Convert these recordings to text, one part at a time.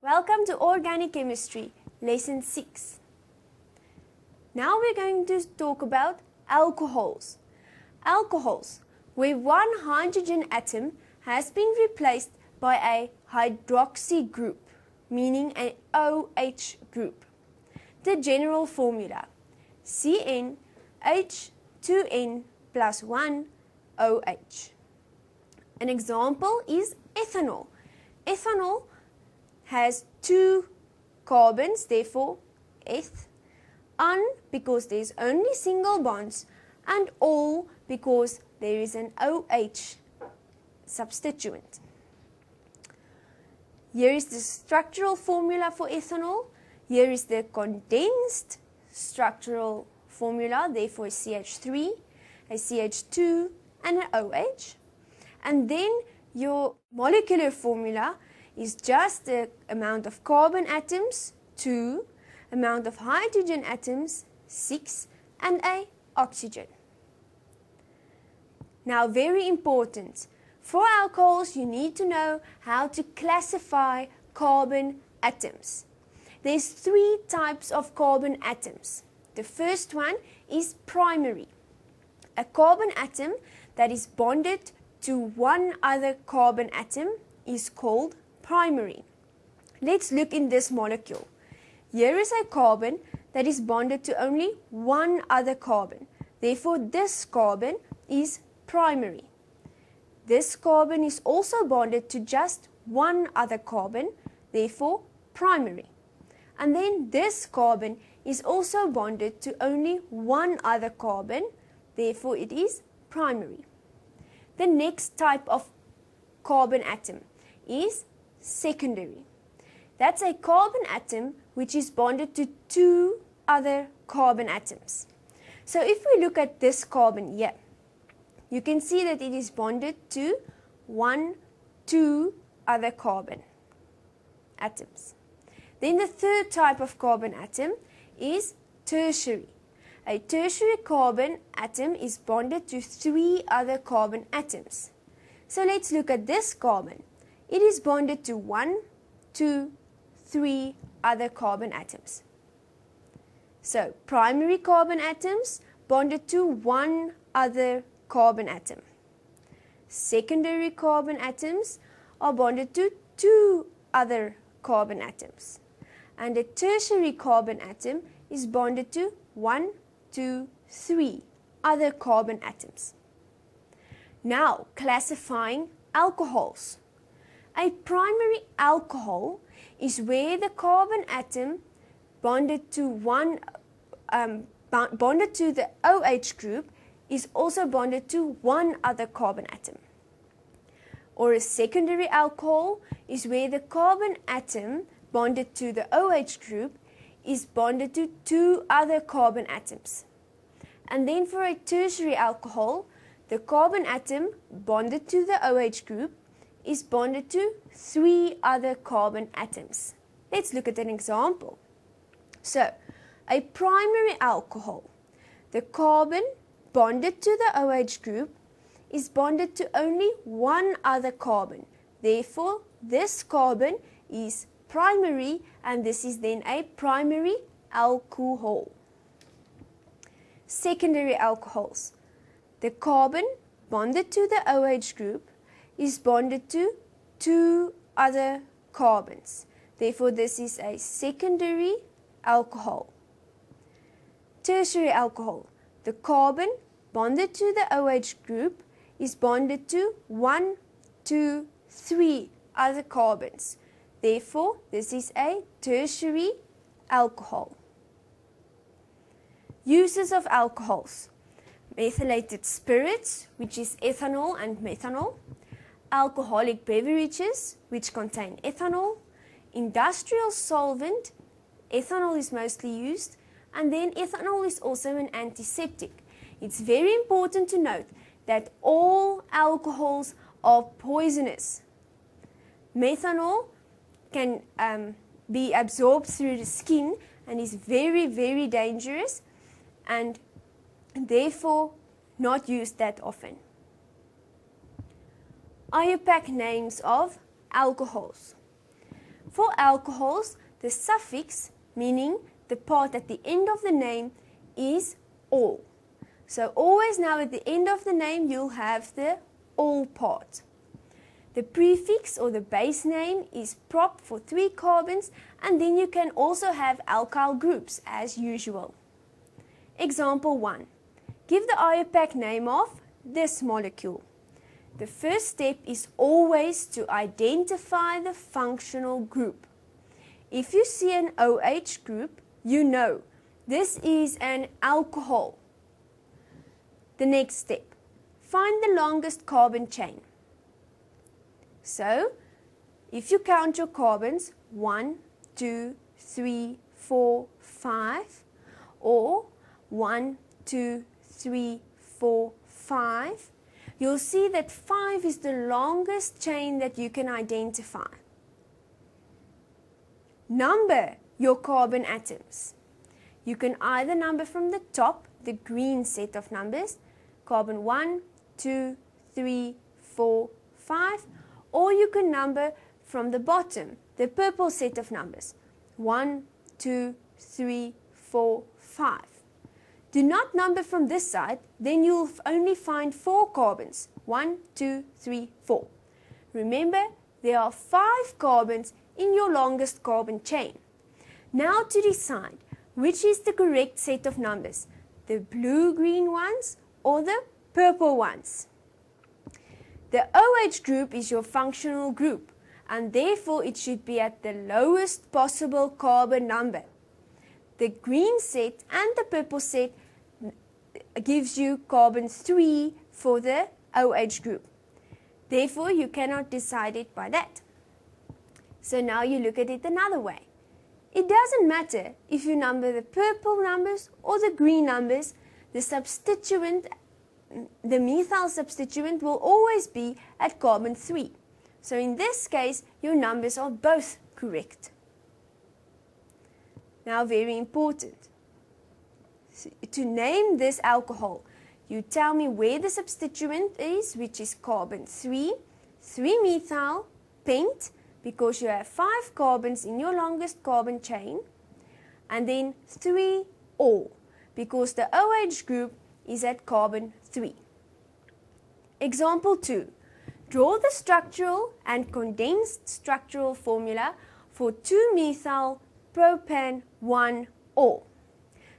Welcome to Organic Chemistry, Lesson 6. Now we're going to talk about alcohols. Alcohols, where one hydrogen atom has been replaced by a hydroxy group, meaning an OH group. The general formula: CnH2n plus 1 OH. An example is ethanol. Ethanol has 2 carbons, therefore eth, un because there is only single bonds, and ol because there is an OH substituent. Here is the structural formula for ethanol. Here is the condensed structural formula, therefore CH3, a CH2 and an OH. And then your molecular formula is just the amount of carbon atoms, 2, amount of hydrogen atoms, 6, and a oxygen. Now, very important, for alcohols you need to know how to classify carbon atoms. There's 3 types of carbon atoms. The first one is primary. A carbon atom that is bonded to one other carbon atom is called primary. Let's look in this molecule. Here is a carbon that is bonded to only one other carbon. Therefore, this carbon is primary. This carbon is also bonded to just one other carbon, therefore primary. And then this carbon is also bonded to only one other carbon, therefore it is primary. The next type of carbon atom is secondary. That's a carbon atom which is bonded to 2 other carbon atoms. So if we look at this carbon here, you can see that it is bonded to 2 other carbon atoms. Then the third type of carbon atom is tertiary. A tertiary carbon atom is bonded to 3 other carbon atoms. So let's look at this carbon. It is bonded to 2, 3 other carbon atoms. So primary carbon atoms bonded to 1 other carbon atom. Secondary carbon atoms are bonded to 2 other carbon atoms. And a tertiary carbon atom is bonded to 2, 3 other carbon atoms. Now, classifying alcohols. A primary alcohol is where the carbon atom bonded to the OH group is also bonded to one other carbon atom. Or a secondary alcohol is where the carbon atom bonded to the OH group is bonded to 2 other carbon atoms. And then for a tertiary alcohol, the carbon atom bonded to the OH group is bonded to 3 other carbon atoms. Let's look at an example. So, a primary alcohol, the carbon bonded to the OH group is bonded to only one other carbon. Therefore, this carbon is primary, and this is then a primary alcohol. Secondary alcohols. The carbon bonded to the OH group is bonded to 2 other carbons. Therefore, this is a secondary alcohol. Tertiary alcohol. The carbon bonded to the OH group is bonded to 2, 3 other carbons. Therefore, this is a tertiary alcohol. Uses of alcohols: methylated spirits, which is ethanol and methanol; alcoholic beverages, which contain ethanol; industrial solvent, ethanol is mostly used, and then ethanol is also an antiseptic. It's very important to note that all alcohols are poisonous. Methanol can be absorbed through the skin and is very, very dangerous, and therefore not used that often. IUPAC names of alcohols. For alcohols, the suffix, meaning the part at the end of the name, is "-ol". So always now at the end of the name you'll have the "-ol" part. The prefix or the base name is "-prop" for 3 carbons, and then you can also have alkyl groups as usual. Example 1. Give the IUPAC name of this molecule. The first step is always to identify the functional group. If you see an OH group, you know this is an alcohol. The next step, find the longest carbon chain. So, if you count your carbons, 1, 2, 3, 4, 5, or 1, 2, 3, 4, 5, you'll see that 5 is the longest chain that you can identify. Number your carbon atoms. You can either number from the top, the green set of numbers, carbon 1, 2, 3, 4, 5, or you can number from the bottom, the purple set of numbers, 1, 2, 3, 4, 5. Do not number from this side, then you'll only find 4 carbons, 1, 2, 3, 4. Remember, there are 5 carbons in your longest carbon chain. Now to decide which is the correct set of numbers, the blue-green ones or the purple ones. The OH group is your functional group, and therefore it should be at the lowest possible carbon number. The green set and the purple set gives you carbon 3 for the OH group. Therefore, you cannot decide it by that. So now you look at it another way. It doesn't matter if you number the purple numbers or the green numbers, the substituent, the methyl substituent will always be at carbon 3. So in this case, your numbers are both correct. Now, very important. To name this alcohol, you tell me where the substituent is, which is carbon 3, 3-methyl, pent, because you have 5 carbons in your longest carbon chain, and then 3-ol, because the OH group is at carbon 3. Example 2. Draw the structural and condensed structural formula for 2-methyl propan 1-ol.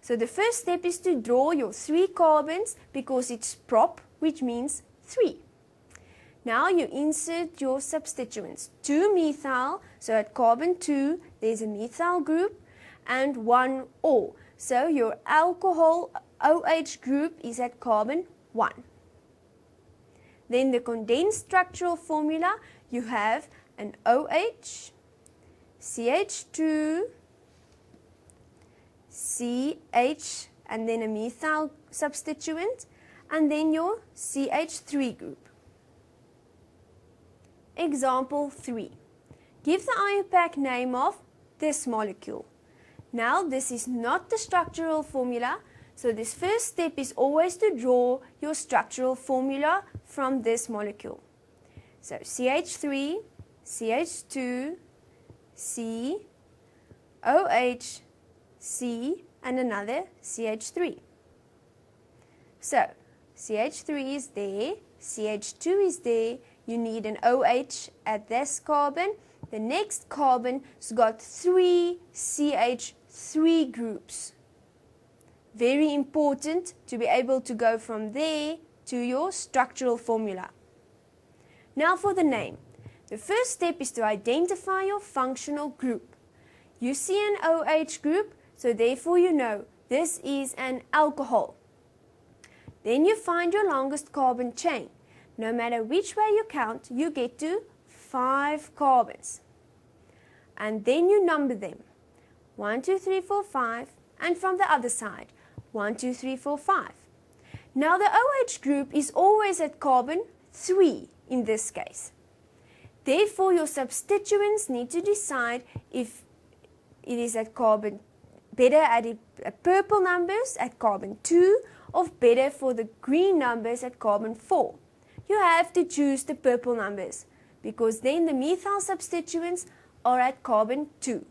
So the first step is to draw your 3 carbons because it's prop, which means 3. Now you insert your substituents. 2-methyl, so at carbon 2 there's a methyl group, and 1-ol. So your alcohol OH group is at carbon 1. Then the condensed structural formula, you have an OH, CH2, CH, and then a methyl substituent, and then your CH3 group. Example 3. Give the IUPAC name of this molecule. Now this is not the structural formula, so this first step is always to draw your structural formula from this molecule. So CH3, CH2, C, OH, C, and another CH3. So CH3 is there, CH2 is there, you need an OH at this carbon. The next carbon has got 3 CH3 groups. Very important to be able to go from there to your structural formula. Now for the name. The first step is to identify your functional group. You see an OH group, so therefore you know this is an alcohol. Then you find your longest carbon chain. No matter which way you count, you get to 5 carbons. And then you number them. 1, 2, 3, 4, 5, and from the other side, 1, 2, 3, 4, 5. Now the OH group is always at carbon 3 in this case. Therefore, your substituents need to decide if it is at carbon, better at purple numbers at carbon 2, or better for the green numbers at carbon 4. You have to choose the purple numbers, because then the methyl substituents are at carbon 2.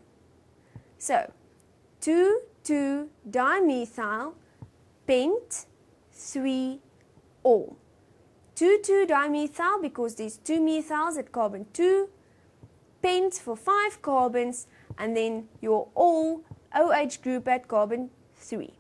So 2,2-dimethyl pent 3-ol. 2,2-dimethyl because there's 2 methyls at carbon 2, pent for 5 carbons, and then your ol OH group at carbon 3.